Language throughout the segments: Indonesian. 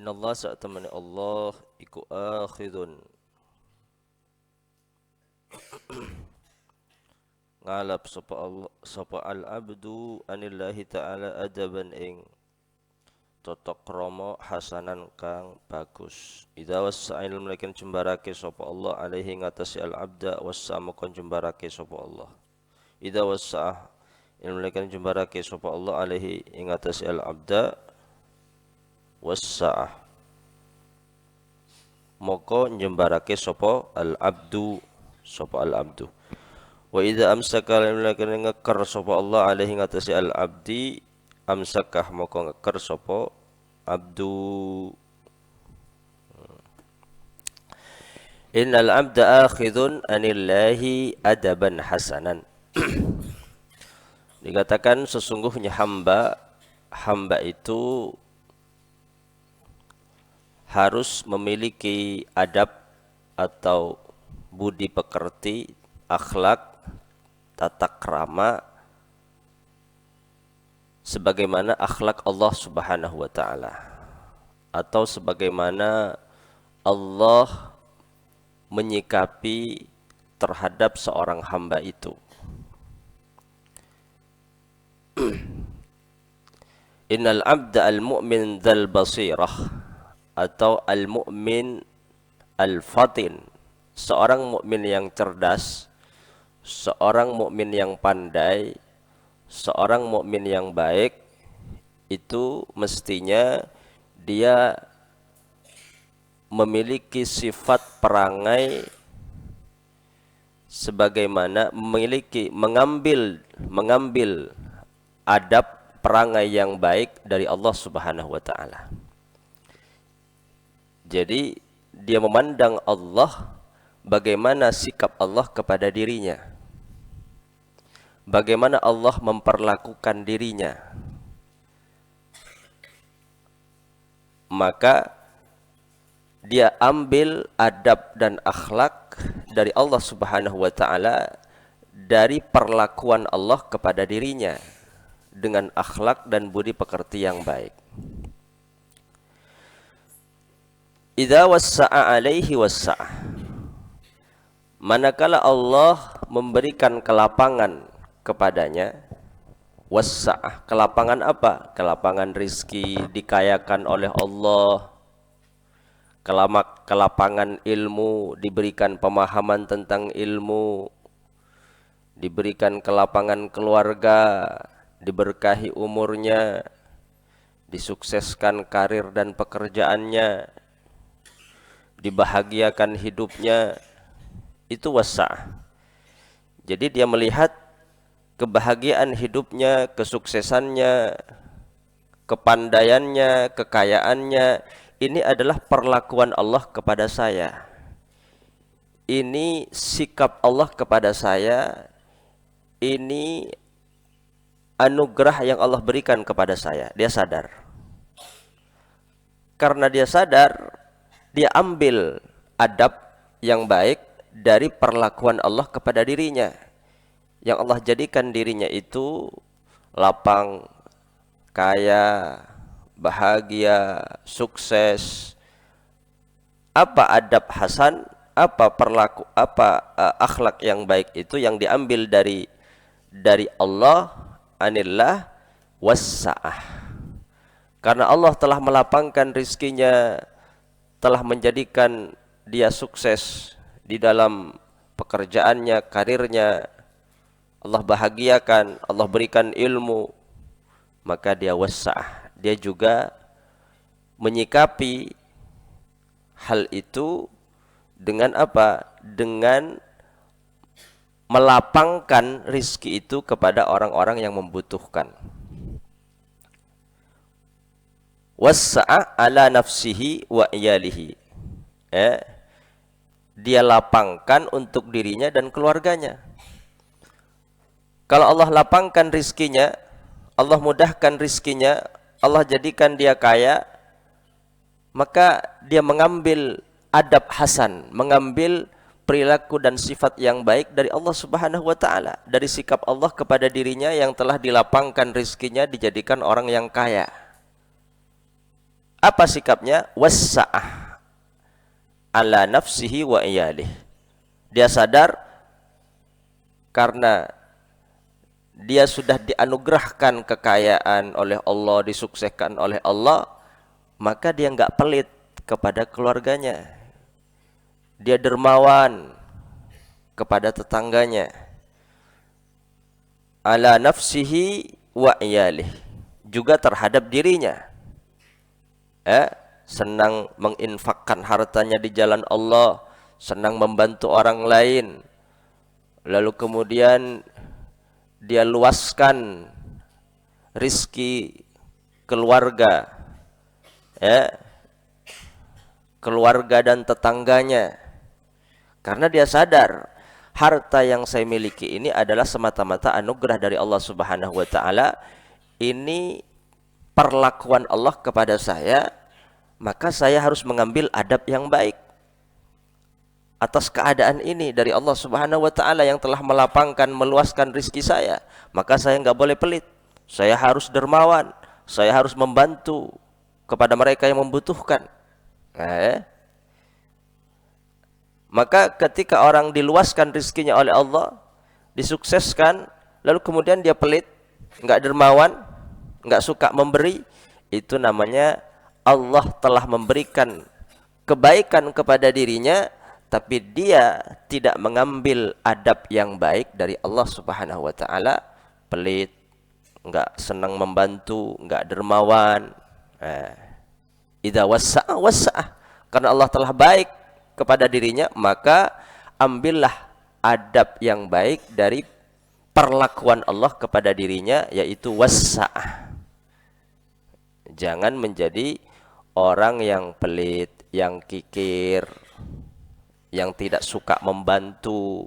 Allah sa'tamani Allah iku akhidun ngalap sapa Allah sapa al abdu anillahi ta'ala adaban ing tata krama hasanan kang bagus. Idza wasa'il mulaken jembarake sapa Allah alaihi ngatasi al abda wasa kon jembarake sapa Allah. Idza wasa'ah mulaken jembarake sapa Allah alaihi ing ngatasi al abda wasa'ah moko njembarake sapa al abdu sapa al abdu. Wa idza amsaka mulaken ngeker sapa Allah alaihi ngatasi al abdi amsakah moko ngeker sapa abdu. Innal abda akhidun anillahi adaban hasanan. Dikatakan sesungguhnya hamba itu harus memiliki adab atau budi pekerti, akhlak, tata krama sebagaimana akhlak Allah Subhanahu wa taala atau sebagaimana Allah menyikapi terhadap seorang hamba itu. Innal abda al-mu'min dzal basirah atau al-mu'min al-fatin, seorang mukmin yang cerdas, seorang mukmin yang pandai, seorang mukmin yang baik itu mestinya dia memiliki sifat perangai sebagaimana mengambil adab perangai yang baik dari Allah Subhanahu wa taala. Jadi dia memandang Allah bagaimana sikap Allah kepada dirinya, bagaimana Allah memperlakukan dirinya. Maka dia ambil adab dan akhlak dari Allah Subhanahu wa taala dari perlakuan Allah kepada dirinya dengan akhlak dan budi pekerti yang baik. Idza wassa'a alaihi wassa'ah, manakala Allah memberikan kelapangan kepadanya, wassa'ah, kelapangan apa? Kelapangan rizki, dikayakan oleh Allah, kelapangan ilmu, diberikan pemahaman tentang ilmu, diberikan kelapangan keluarga, diberkahi umurnya, disukseskan karir dan pekerjaannya, dibahagiakan hidupnya, itu wasa'. Jadi dia melihat kebahagiaan hidupnya, kesuksesannya, kepandaiannya, kekayaannya, ini adalah perlakuan Allah kepada saya. Ini sikap Allah kepada saya. Ini anugerah yang Allah berikan kepada saya. Dia sadar. Karena dia sadar, dia ambil adab yang baik dari perlakuan Allah kepada dirinya, yang Allah jadikan dirinya itu lapang, kaya, bahagia, sukses. Apa adab hasan, apa akhlak yang baik itu yang diambil dari Allah, anillah wassa'ah. Karena Allah telah melapangkan rizkinya, telah menjadikan dia sukses di dalam pekerjaannya, karirnya, Allah bahagiakan, Allah berikan ilmu, maka dia wasa'ah. Dia juga menyikapi hal itu dengan apa? Dengan melapangkan rizki itu kepada orang-orang yang membutuhkan. Wassa'a ala nafsihi wa iyalihi. Dia lapangkan untuk dirinya dan keluarganya. Kalau Allah lapangkan rizkinya, Allah mudahkan rizkinya, Allah jadikan dia kaya, maka dia mengambil adab hasan, mengambil perilaku dan sifat yang baik dari Allah Subhanahu wa taala, dari sikap Allah kepada dirinya yang telah dilapangkan rizkinya, dijadikan orang yang kaya. Apa sikapnya? Wassa'ah ala nafsihi wa iyalih. Dia sadar karena dia sudah dianugerahkan kekayaan oleh Allah, disukseskan oleh Allah, maka dia nggak pelit kepada keluarganya. Dia dermawan kepada tetangganya. Ala nafsihi wa iyalih, juga terhadap dirinya. Senang menginfakkan hartanya di jalan Allah, senang membantu orang lain. Lalu kemudian dia luaskan rizki keluarga, keluarga dan tetangganya, karena dia sadar harta yang saya miliki ini adalah semata-mata anugerah dari Allah Subhanahu wa taala. Ini perlakuan Allah kepada saya, maka saya harus mengambil adab yang baik atas keadaan ini dari Allah Subhanahu wa taala yang telah melapangkan, meluaskan rizki saya. Maka saya nggak boleh pelit, saya harus dermawan, saya harus membantu kepada mereka yang membutuhkan. Maka ketika orang diluaskan rizkinya oleh Allah, disukseskan, lalu kemudian dia pelit, nggak dermawan, nggak suka memberi, itu namanya Allah telah memberikan kebaikan kepada dirinya, tapi dia tidak mengambil adab yang baik dari Allah Subhanahu wa taala, pelit, enggak senang membantu, enggak dermawan. Idza wassa'a wassa'a, karena Allah telah baik kepada dirinya, maka ambillah adab yang baik dari perlakuan Allah kepada dirinya, yaitu wassa'ah. Jangan menjadi orang yang pelit, yang kikir, yang tidak suka membantu.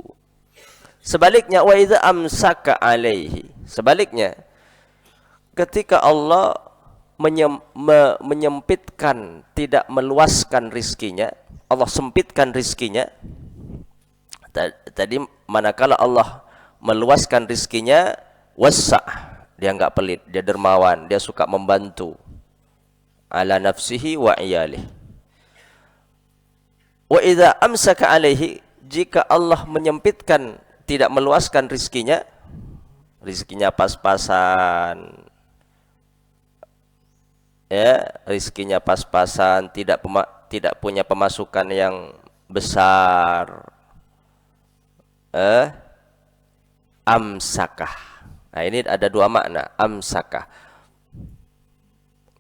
Sebaliknya, wa idza amsaka alaihi, sebaliknya ketika Allah menyempitkan, tidak meluaskan rizkinya, Allah sempitkan rizkinya. Tadi manakala Allah meluaskan rizkinya, wassa', dia enggak pelit, dia dermawan, dia suka membantu. Ala nafsihi wa iyalih. Wa idza amsaka alaihi, jika Allah menyempitkan, tidak meluaskan rizkinya, rizkinya pas-pasan, rizkinya pas-pasan, tidak punya pemasukan yang besar, amsakah. Nah, ini ada dua makna. Amsakah,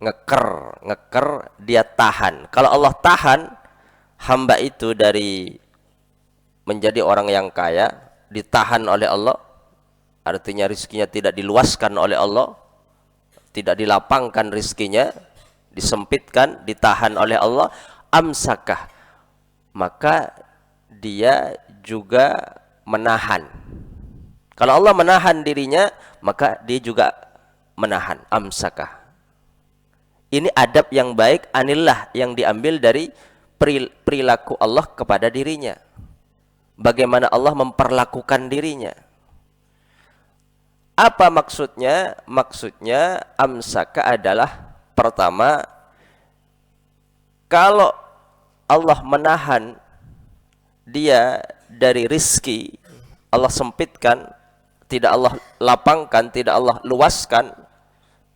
ngeker, dia tahan. Kalau Allah tahan hamba itu dari menjadi orang yang kaya, ditahan oleh Allah, artinya rizkinya tidak diluaskan oleh Allah, tidak dilapangkan rizkinya, disempitkan, ditahan oleh Allah, amsakah, maka dia juga menahan. Kalau Allah menahan dirinya, maka dia juga menahan, amsakah. Ini adab yang baik, anillah, yang diambil dari perilaku Allah kepada dirinya. Bagaimana Allah memperlakukan dirinya. Apa maksudnya? Maksudnya amsaka adalah, pertama, kalau Allah menahan dia dari rizki, Allah sempitkan, tidak Allah lapangkan, tidak Allah luaskan,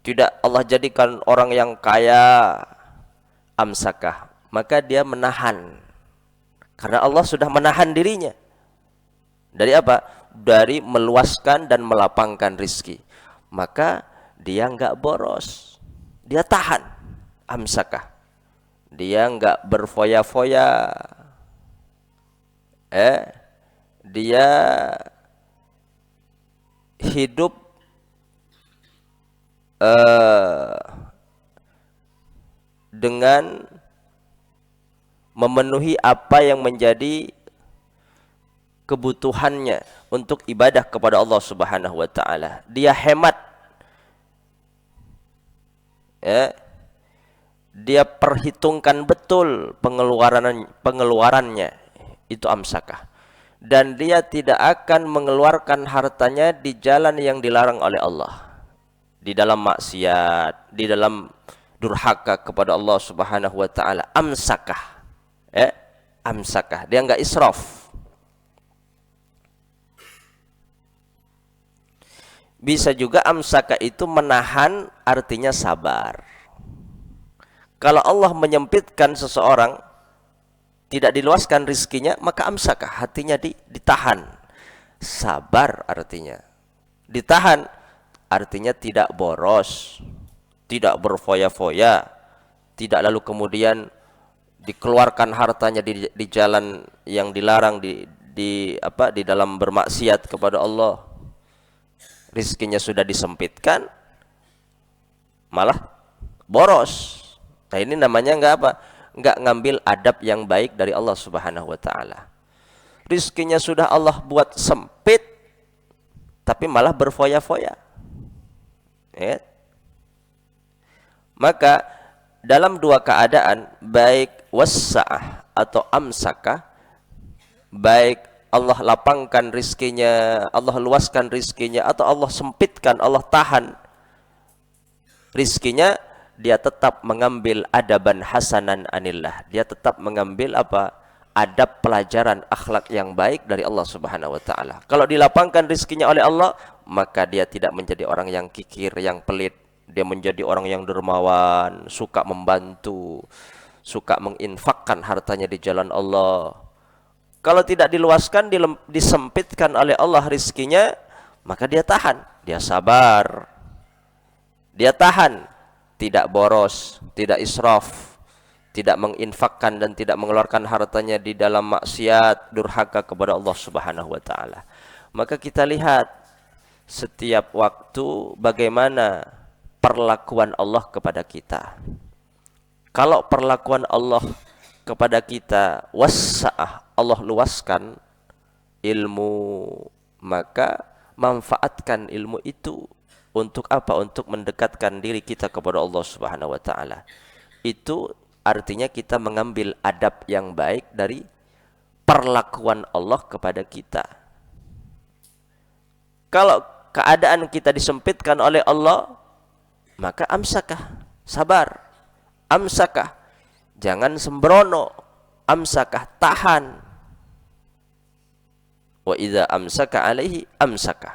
tidak Allah jadikan orang yang kaya, amsakah, maka dia menahan. Karena Allah sudah menahan dirinya. Dari apa? Dari meluaskan dan melapangkan rizki. Maka dia enggak boros. Dia tahan. Amsakah. Dia enggak berfoya-foya. Dia hidup dengan memenuhi apa yang menjadi kebutuhannya untuk ibadah kepada Allah Subhanahu wa taala. Dia hemat. Dia perhitungkan betul pengeluarannya. Itu amsakah. Dan dia tidak akan mengeluarkan hartanya di jalan yang dilarang oleh Allah. Di dalam maksiat, di dalam durhaka kepada Allah Subhanahu wa taala, amsakah. Amsakah, dia enggak israf. Bisa juga amsaka itu menahan, artinya sabar. Kalau Allah menyempitkan seseorang, tidak diluaskan rizkinya, maka amsaka, hatinya ditahan. Sabar artinya. Ditahan artinya tidak boros, tidak berfoya-foya, tidak lalu kemudian dikeluarkan hartanya di jalan yang dilarang, di dalam bermaksiat kepada Allah. Rizkinya sudah disempitkan, malah boros. Nah, ini namanya enggak ngambil adab yang baik dari Allah Subhanahu wa taala. Rizkinya sudah Allah buat sempit, tapi malah berfoya-foya. Maka dalam dua keadaan, baik wassa'ah atau amsakah, baik Allah lapangkan rizkinya, Allah luaskan rizkinya, atau Allah sempitkan, Allah tahan rizkinya, dia tetap mengambil adaban hasanan anillah. Dia tetap mengambil adab pelajaran akhlak yang baik dari Allah Subhanahu wa taala. Kalau dilapangkan rizkinya oleh Allah, maka dia tidak menjadi orang yang kikir, yang pelit. Dia menjadi orang yang dermawan, suka membantu, suka menginfakkan hartanya di jalan Allah. Kalau tidak diluaskan, disempitkan oleh Allah rizkinya, maka dia tahan, dia sabar, dia tahan, tidak boros, tidak israf, tidak menginfakkan dan tidak mengeluarkan hartanya di dalam maksiat, durhaka kepada Allah Subhanahu wa taala. Maka kita lihat setiap waktu bagaimana perlakuan Allah kepada kita. Kalau perlakuan Allah kepada kita wassa'ah, Allah luaskan ilmu, maka manfaatkan ilmu itu untuk apa? Untuk mendekatkan diri kita kepada Allah Subhanahu wa taala. Itu artinya kita mengambil adab yang baik dari perlakuan Allah kepada kita. Kalau keadaan kita disempitkan oleh Allah, maka amsakah, sabar. Amsakah, jangan sembrono. Amsakah, tahan. Wa idza amsaka alaihi amsakah.